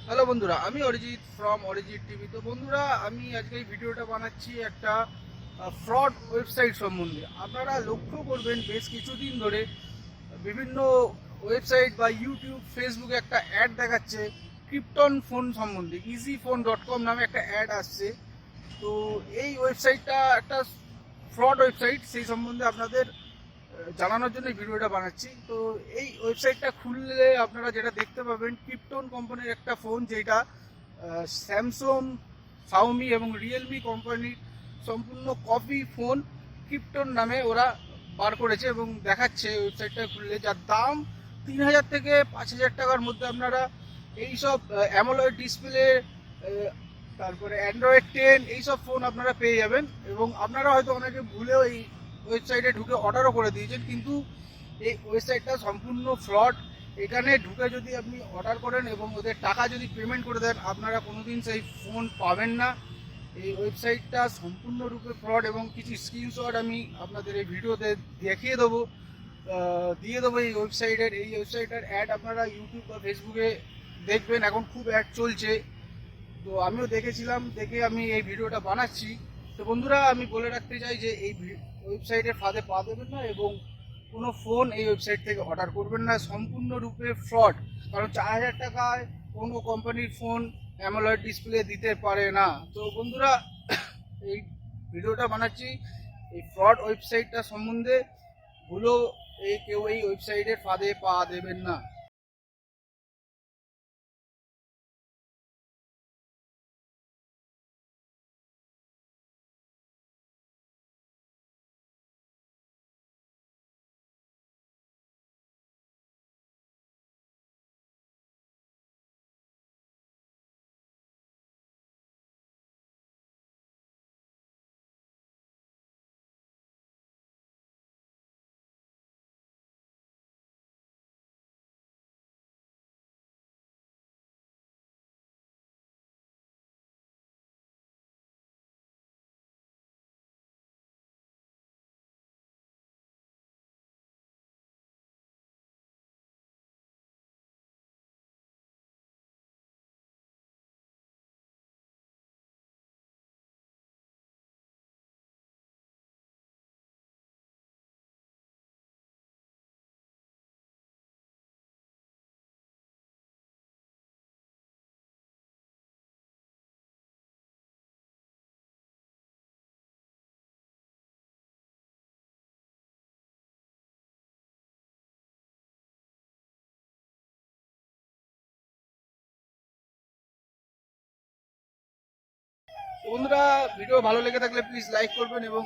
Hello বন্ধুরা, আমি Arijit from Arijit TV. তো বন্ধুরা, আমি আজকে এই ভিডিওটা বানাচ্ছি একটা ফ্রড ওয়েবসাইট সম্বন্ধে। আপনারা লক্ষ্য করবেন বেশ কিছুদিন ধরে বিভিন্ন ওয়েবসাইট বা ইউটিউব, ফেসবুকে একটা অ্যাড দেখাচ্ছে ক্রিপ্টন ফোন সম্বন্ধে। easyphone.com নামে একটা অ্যাড আসছে। তো এই ওয়েবসাইটটা একটা ফ্রড ওয়েবসাইট, সেই সম্বন্ধে আপনাদের জানানোর জন্য এই ভিডিওটা বানাচ্ছি। তো এই ওয়েবসাইটটা খুললে আপনারা যেটা দেখতে পাবেন, ক্রিপ্টন কোম্পানির একটা ফোন, যেটা স্যামসং, শাওমি এবং রিয়েলমি কোম্পানির সম্পূর্ণ কপি ফোন ক্রিপ্টন নামে ওরা বার করেছে এবং দেখাচ্ছে ওয়েবসাইটটা খুললে, যার দাম 3000 থেকে 5000 টাকার মধ্যে আপনারা এইসব অ্যামোলয়েড ডিসপ্লে, তারপরে অ্যান্ড্রয়েড 10 এইসব ফোন আপনারা পেয়ে যাবেন। এবং আপনারা হয়তো অনেকে ভুলেও এই ওয়েবসাইটে ঢুকে অর্ডারও করে দিয়েছেন, কিন্তু এই ওয়েবসাইটটা সম্পূর্ণ ফ্রড। এখানে ঢুকে যদি আপনি অর্ডার করেন এবং ওদের টাকা যদি পেমেন্ট করে দেন, আপনারা কোনোদিন সেই ফোন পাবেন না। এই ওয়েবসাইটটা সম্পূর্ণরূপে ফ্রড এবং কিছু স্ক্রিনশট আমি আপনাদের এই ভিডিওতে দেখিয়ে দেবো, দিয়ে দেবো। এই ওয়েবসাইটের অ্যাড আপনারা ইউটিউব বা ফেসবুকে দেখবেন, এখন খুব অ্যাড চলছে। তো আমিও দেখেছিলাম, দেখে আমি এই ভিডিওটা বানাচ্ছি। তো বন্ধুরা, আমি বলে রাখতে চাই যে এই ওয়েবসাইটের ফাঁদে পা দেবেন না এবং কোনো ফোন এই ওয়েবসাইট থেকে অর্ডার করবেন না। সম্পূর্ণরূপে ফ্রড, কারণ 4000 টাকায় কোনো কোম্পানির ফোন অ্যামোলয়েড ডিসপ্লে দিতে পারে না। তো বন্ধুরা, এই ভিডিওটা বানাচ্ছি এই ফ্রড ওয়েবসাইটটা সম্বন্ধে। ভুলেও কেউ এই ওয়েবসাইটের ফাঁদে পা দেবেন না। বন্ধুরা, ভিডিও ভালো লেগে থাকলে প্লিজ লাইক করবেন এবং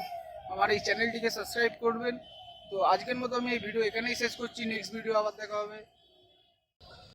আমার এই চ্যানেলটিকে সাবস্ক্রাইব করবেন। তো আজকের মতো আমি এই ভিডিও এখানেই শেষ করছি। নেক্সট ভিডিও আবার দেখা হবে।